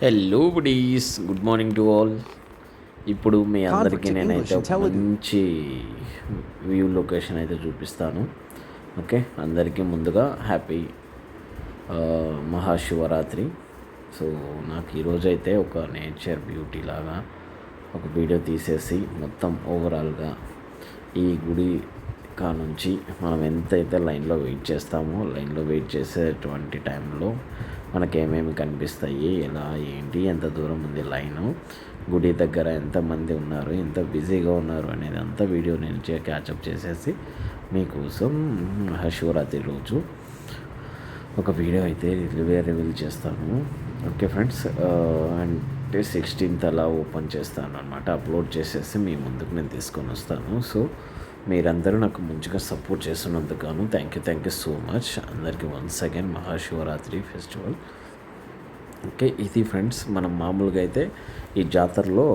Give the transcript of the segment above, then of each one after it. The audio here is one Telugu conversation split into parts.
Hello buddies, good morning to all. ఇప్పుడు మీ అందరికీ నేనైతే ఒక మంచి వ్యూ లొకేషన్ అయితే చూపిస్తాను. ఓకే, అందరికీ ముందుగా హ్యాపీ మహాశివరాత్రి. సో నాకు ఈరోజైతే ఒక నేచర్ బ్యూటీ లాగా ఒక వీడియో తీసేసి మొత్తం ఓవరాల్గా ఈ గుడి నుంచి మనం ఎంతైతే లైన్లో వెయిట్ చేస్తామో లైన్లో వెయిట్ చేసేటువంటి టైంలో మనకేమేమి కనిపిస్తాయి, ఎలా ఏంటి, ఎంత దూరం ఉంది లైను, గుడి దగ్గర ఎంతమంది ఉన్నారు, ఎంత బిజీగా ఉన్నారు అనేది అంతా వీడియో నేను క్యాచప్ చేసేసి మీకోసం మహాశివరాత్రి రోజు ఒక వీడియో అయితే రివీల్ చేస్తాను. ఓకే ఫ్రెండ్స్, అంటే 16th అలా ఓపెన్ చేస్తాను అనమాట. అప్లోడ్ చేసేసి మీ ముందుకు నేను తీసుకొని వస్తాను. సో మీరందరూ నాకు మంచిగా సపోర్ట్ చేస్తున్నందుకు గాను థ్యాంక్ యూ సో మచ్. అందరికీ once again Mahashivratri festival. Okay, ఇది ఫ్రెండ్స్ మనం మామూలుగా అయితే ఈ జాతరలో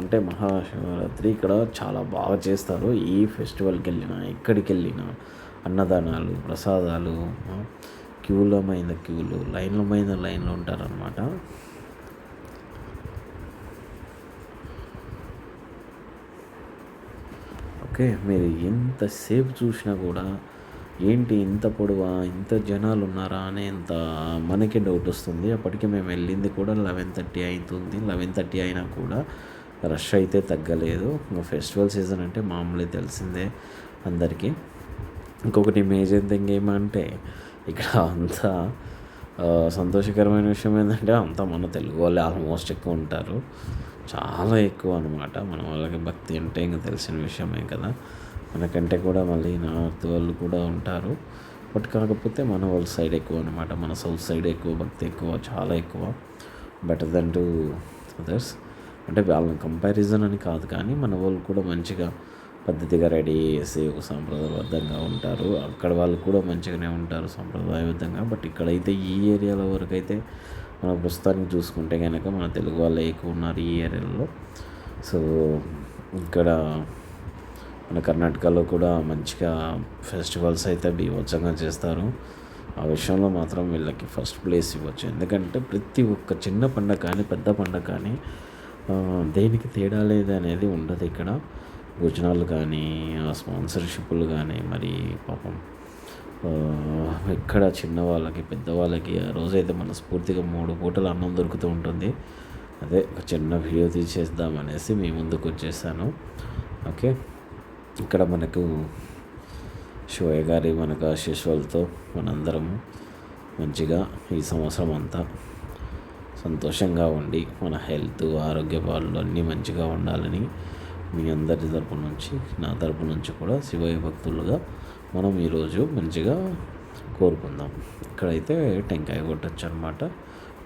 అంటే మహాశివరాత్రి ఇక్కడ చాలా బాగా చేస్తారు. ఈ ఫెస్టివల్కి వెళ్ళినా ఎక్కడికి వెళ్ళినా అన్నదానాలు, ప్రసాదాలు, క్యూలు లైన్లో ఉంటారనమాట. ఓకే, మీరు ఎంతసేపు చూసినా కూడా ఏంటి ఇంత పొడవా, ఇంత జనాలు ఉన్నారా అనేంత మనకి డౌట్ వస్తుంది. అప్పటికి మేము వెళ్ళింది కూడా 11:30 అవుతుంది. 11:30 అయినా కూడా రష్ అయితే తగ్గలేదు. ఇంకా ఫెస్టివల్ సీజన్ అంటే మామూలు తెలిసిందే అందరికీ. ఇంకొకటి మేజర్ థింగ్ ఏమంటే ఇక్కడ అంతా సంతోషకరమైన విషయం ఏంటంటే అంతా మన తెలుగు వాళ్ళే ఆల్మోస్ట్ ఎక్కువ ఉంటారు, చాలా ఎక్కువ అనమాట. మన వాళ్ళకి భక్తి అంటే ఇంకా తెలిసిన విషయమే కదా. మనకంటే కూడా మళ్ళీ నార్త్ వాళ్ళు కూడా ఉంటారు, బట్ కాకపోతే మన వాళ్ళ సైడ్ ఎక్కువ అనమాట. మన సౌత్ సైడ్ ఎక్కువ భక్తి, ఎక్కువ, చాలా ఎక్కువ, బెటర్ దెన్ టు అదర్స్. అంటే వాళ్ళని కంపారిజన్ అని కాదు, కానీ మన వాళ్ళు కూడా మంచిగా పద్ధతిగా రెడీ చేసి ఒక సాంప్రదాయబద్ధంగా ఉంటారు. అక్కడ వాళ్ళు కూడా మంచిగానే ఉంటారు సాంప్రదాయబద్ధంగా. బట్ ఇక్కడైతే ఈ ఏరియాలో వరకు అయితే మన ప్రస్తుతానికి చూసుకుంటే కనుక మన తెలుగు వాళ్ళే ఎక్కువ ఉన్నారు ఈ ఏరియాలో. సో ఇక్కడ మన కర్ణాటకలో కూడా మంచిగా ఫెస్టివల్స్ అయితే బీభత్సంగా చేస్తారు. ఆ విషయంలో మాత్రం వీళ్ళకి ఫస్ట్ ప్లేస్ ఇవ్వచ్చు. ఎందుకంటే ప్రతి ఒక్క చిన్న పండగ కానీ పెద్ద పండగ కానీ దేనికి తేడా లేదు అనేది ఉండదు ఇక్కడ. భోజనాలు కానీ, స్పాన్సర్షిప్లు కానీ, మరి పాపం ఇక్కడ చిన్నవాళ్ళకి పెద్దవాళ్ళకి ఆ రోజైతే మనస్ఫూర్తిగా 3 పూటలు అన్నం దొరుకుతూ ఉంటుంది. అదే ఒక చిన్న వీడియో తీసేద్దామనేసి మీ ముందుకు వచ్చేసాను. ఓకే, ఇక్కడ మనకు శివయ్య గారి మనకు ఆశీస్సులతో మనందరము మంచిగా ఈ సంవత్సరం అంతా సంతోషంగా ఉండి మన హెల్త్, ఆరోగ్య పాలు అన్నీ మంచిగా ఉండాలని మీ అందరి తరపు నుంచి, నా తరపు నుంచి కూడా శివయ్య భక్తులుగా మనం ఈరోజు మంచిగా కోరుకుందాం. ఇక్కడైతే టెంకాయ కొట్టచ్చు అనమాట,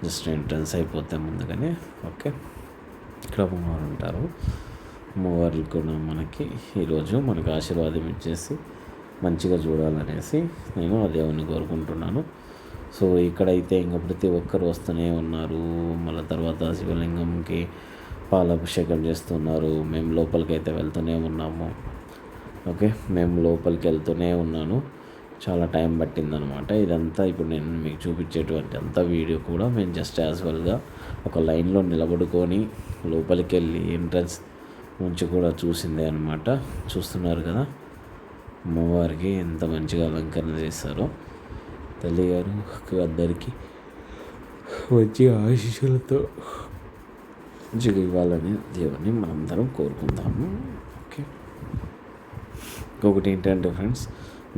జస్ట్ ఎంట్రన్స్ అయిపోతే ముందుగానే. ఓకే, ఇక్కడ అమ్మవారు ఉంటారు. అమ్మవారు కూడా ఈరోజు మనకు ఆశీర్వాదం ఇచ్చేసి మంచిగా చూడాలనేసి నేను ఆ దేవుని కోరుకుంటున్నాను. సో ఇక్కడైతే ఇంకా ప్రతి ఒక్కరు వస్తూనే ఉన్నారు. మళ్ళీ తర్వాత శివలింగంకి పాలాభిషేకం చేస్తున్నారు. మేము లోపలికి అయితే వెళ్తూనే ఉన్నాము. ఓకే, మేము లోపలికి వెళ్తూనే ఉన్నాను. చాలా టైం పట్టిందనమాట. ఇదంతా ఇప్పుడు నేను మీకు చూపించేటువంటి అంతా వీడియో కూడా మేము జస్ట్ యాజువల్గా ఒక లైన్లో నిలబడుకొని లోపలికి వెళ్ళి ఎంట్రన్స్ నుంచి కూడా చూసిందే అనమాట. చూస్తున్నారు కదా అమ్మవారికి ఎంత మంచిగా అలంకరణ చేశారో. తల్లిగారు అందరికీ మంచిగా ఆశీస్సులతో మంచిగా ఇవ్వాలని దేవుని మనందరం కోరుకుందాము. ఓకే, ఇంకొకటి ఏంటంటే ఫ్రెండ్స్,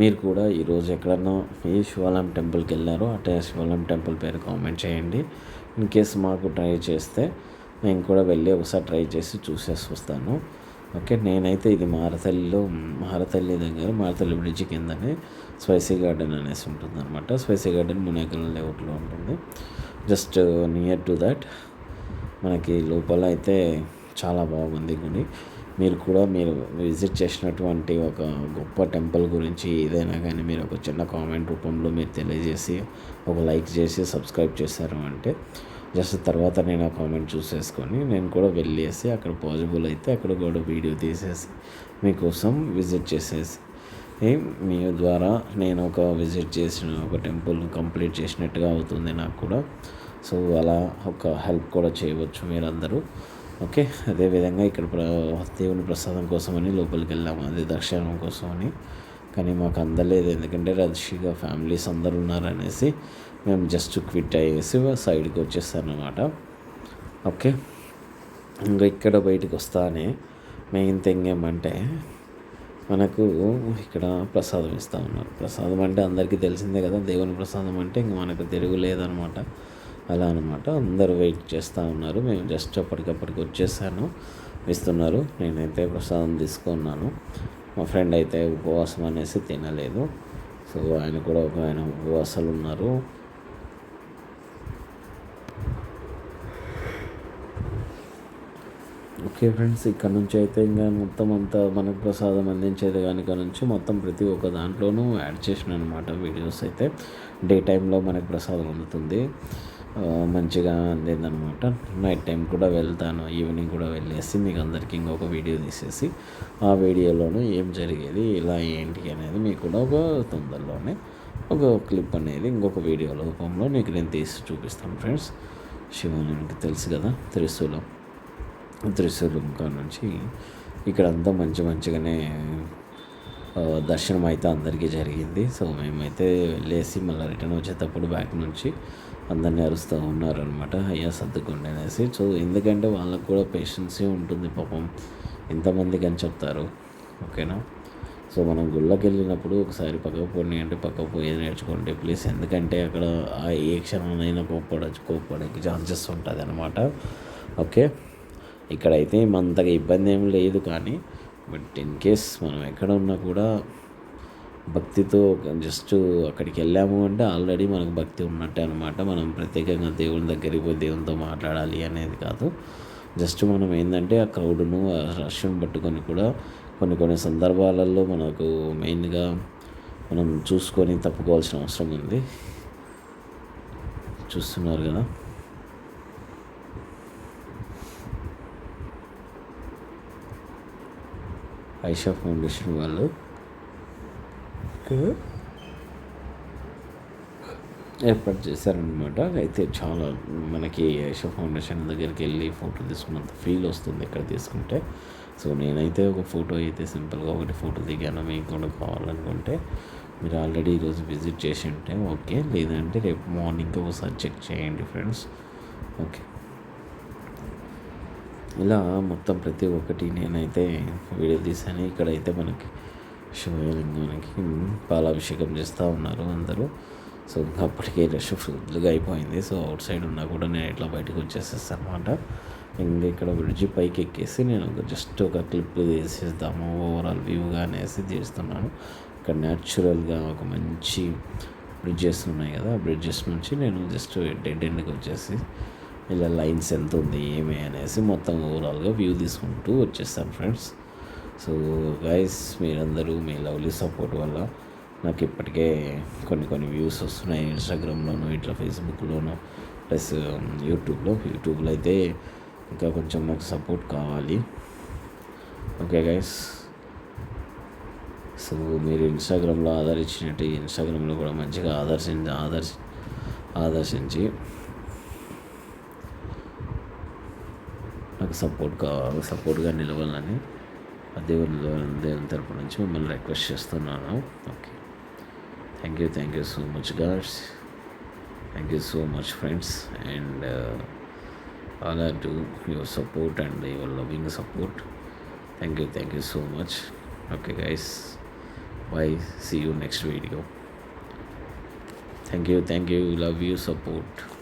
మీరు కూడా ఈరోజు ఎక్కడన్నా ఏ శివాలయం టెంపుల్కి వెళ్ళారో అటే శివాలయం టెంపుల్ పేరు కామెంట్ చేయండి. ఇన్ కేస్ మాకు ట్రై చేస్తే నేను కూడా వెళ్ళి ఒకసారి ట్రై చేసి చూసేసి వస్తాను. ఓకే, నేనైతే ఇది మారతల్లి దగ్గర మారతల్లి బ్రిడ్జ్ కిందనే స్పైసీ గార్డెన్ అనేసి ఉంటుంది అనమాట. స్పైసీ గార్డెన్ మునేకల్ లేఅవుట్లో ఉంటుంది. జస్ట్ నియర్ టు దట్ మనకి లోపల అయితే చాలా బాగుంది గుడి. మీరు విజిట్ చేసినటువంటి ఒక గొప్ప టెంపుల్ గురించి ఏదైనా కానీ మీరు ఒక చిన్న కామెంట్ రూపంలో మీరు తెలియజేసి ఒక లైక్ చేసి సబ్స్క్రైబ్ చేశారు అంటే జస్ట్ తర్వాత నేను ఆ కామెంట్ చూసేసుకొని నేను కూడా వెళ్ళేసి అక్కడ పాసిబుల్ అయితే అక్కడ కూడా వీడియో తీసేసి మీకోసం విజిట్ చేసేసి మీ ద్వారా నేను ఒక విజిట్ చేసిన ఒక టెంపుల్ కంప్లీట్ చేసినట్టుగా అవుతుంది నాకు కూడా. సో అలా ఒక హెల్ప్ కూడా చేయవచ్చు మీరందరూ. ఓకే. అదేవిధంగా ఇక్కడ దేవుని ప్రసాదం కోసమని లోపలికి వెళ్ళాము, అది దర్శనం కోసమని. కానీ మాకు అందలేదు, ఎందుకంటే రష్గా ఫ్యామిలీస్ అందరు ఉన్నారనేసి మేము జస్ట్ క్విట్ అయ్యేసి సైడ్కి వచ్చేసాను అనమాట. ఓకే. ఇంకా ఇక్కడ బయటికి వస్తానే మెయిన్ థింగ్ ఏమంటే మనకు ఇక్కడ ప్రసాదం ఇస్తూ ఉన్నారు. ప్రసాదం అంటే అందరికీ తెలిసిందే కదా, దేవుని ప్రసాదం అంటే ఇంక మనకు తిరుగులేదనమాట. అలా అనమాట, అందరూ వెయిట్ చేస్తూ ఉన్నారు. మేము జస్ట్ అప్పటికప్పటికి వచ్చేసాను, ఇస్తున్నారు. నేనైతే ప్రసాదం తీసుకున్నాను. మా ఫ్రెండ్ అయితే ఉపవాసం అనేసి తినలేదు. సో ఆయన కూడా ఆయన ఉపవాసాలు ఉన్నారు. ఓకే ఫ్రెండ్స్, ఇక్కడ నుంచి అయితే ఇంకా మొత్తం అంతా మనకు ప్రసాదం అందించేది కనుక నుంచి మొత్తం ప్రతి ఒక్క దాంట్లోనూ యాడ్ చేసిన అనమాట వీడియోస్ అయితే. డే టైంలో మనకు ప్రసాదం అందుతుంది, మంచిగా అందిందనమాట. నైట్ టైం కూడా వెళ్తాను, ఈవినింగ్ కూడా వెళ్ళేసి మీకు అందరికీ ఇంకొక వీడియో తీసేసి ఆ వీడియోలోనూ ఏం జరిగేది ఇలా ఏంటి అనేది మీకు కూడా ఒక తొందరలోనే ఒక క్లిప్ అనేది ఇంకొక వీడియో రూపంలో మీకు నేను తీసి చూపిస్తాను ఫ్రెండ్స్. శివునికి తెలుసు కదా, త్రిశూలం కాడ నుంచి ఇక్కడంతా మంచిగానే దర్శనం అయితే అందరికీ జరిగింది. సో మేమైతే వెళ్ళేసి మళ్ళీ రిటర్న్ వచ్చేటప్పుడు బ్యాక్ నుంచి అందరినీ అరుస్తూ ఉన్నారనమాట, అయ్యా సర్దుకోండి అనేసి. సో ఎందుకంటే వాళ్ళకు కూడా పేషెన్సీ ఉంటుంది పాపం, ఎంతమందికి అని చెప్తారు. ఓకేనా. సో మనం గుళ్ళకి వెళ్ళినప్పుడు ఒకసారి పక్కకు పోనీ అంటే పక్కకు పోయి నేర్చుకోండి ప్లీజ్, ఎందుకంటే అక్కడ ఏ క్షణమైనా కోప్పడకి ఛాన్సెస్ ఉంటుంది అనమాట. ఓకే. ఇక్కడైతే అంతగా ఇబ్బంది ఏం లేదు, కానీ బట్ ఇన్ కేస్ మనం ఎక్కడ ఉన్నా కూడా భక్తితో జస్ట్ అక్కడికి వెళ్ళాము అంటే ఆల్రెడీ మనకు భక్తి ఉన్నట్టే అనమాట. మనం ప్రత్యేకంగా దేవుని దగ్గరికి పోయి దేవునితో మాట్లాడాలి అనేది కాదు. జస్ట్ మనం ఏంటంటే ఆ క్రౌడ్ను, ఆ రష్ను పట్టుకొని కూడా కొన్ని సందర్భాలలో మనకు మెయిన్గా మనం చూసుకొని తప్పుకోవాల్సిన అవసరం ఉంది. చూస్తున్నారు కదా. ఐషా ఫౌండేషన్ వాళ్ళు ఏర్పాటు చేశారనమాట. అయితే చాలా మనకి ఐషా ఫౌండేషన్ దగ్గరికి వెళ్ళి ఫోటో తీసుకున్నంత ఫీల్ వస్తుంది ఇక్కడ తీసుకుంటే. సో నేనైతే ఒక ఫోటో అయితే సింపుల్గా ఒకటి ఫోటో దిగాను. మీకు కూడా కావాలనుకుంటే మీరు ఆల్రెడీ ఈరోజు విజిట్ చేసి ఉంటే ఓకే, లేదంటే రేపు మార్నింగ్ ఒకసారి చెక్ చేయండి ఫ్రెండ్స్. ఓకే. ఇలా మొత్తం ప్రతి ఒక్కటి నేనైతే వీడియో తీసాను. ఇక్కడైతే మనకి శివలింగానికి పాలాభిషేకం చేస్తూ ఉన్నారు అందరూ. సో అప్పటికే రష్ ఫుల్గా అయిపోయింది. సో అవుట్ సైడ్ ఉన్నా కూడా నేను ఇట్లా బయటకు వచ్చేసేస్తాను అనమాట. ఇంకా ఇక్కడ బ్రిడ్జి పైకి ఎక్కేసి నేను జస్ట్ ఒక క్లిప్ తీసేద్దాము ఓవరాల్ వ్యూగా అనేసి తీస్తున్నాను. ఇక్కడ న్యాచురల్గా ఒక మంచి బ్రిడ్జెస్ ఉన్నాయి కదా, ఆ బ్రిడ్జెస్ నుంచి నేను జస్ట్ డెడ్ ఎండ్కి వచ్చేసి ఇలా లైన్స్ ఎంత ఉంది ఏమి అనేసి మొత్తం ఓవరాల్గా వ్యూ తీసుకుంటూ వచ్చేస్తాను ఫ్రెండ్స్. సో గైస్, మీరందరూ మీ లవ్లీ సపోర్ట్ వల్ల నాకు ఇప్పటికే కొన్ని వ్యూస్ వస్తున్నాయి ఇన్స్టాగ్రామ్లోను, ఇట్లా ఫేస్బుక్లోను, ప్లస్ యూట్యూబ్లో అయితే ఇంకా కొంచెం నాకు సపోర్ట్ కావాలి. Okay guys. సో మీరు ఇన్స్టాగ్రామ్లో ఆదరించినట్టు ఇన్స్టాగ్రామ్లో కూడా మంచిగా ఆదర్శించి నాకు సపోర్ట్గా నిలవాలని దేవుని తరపు నుంచి మిమ్మల్ని రిక్వెస్ట్ చేస్తున్నాను. Okay. Thank you so much gods. Thank you so much friends, and all I do your support and your loving support. Thank you so much. Okay guys, bye, see you next video. Thank you, love you, support.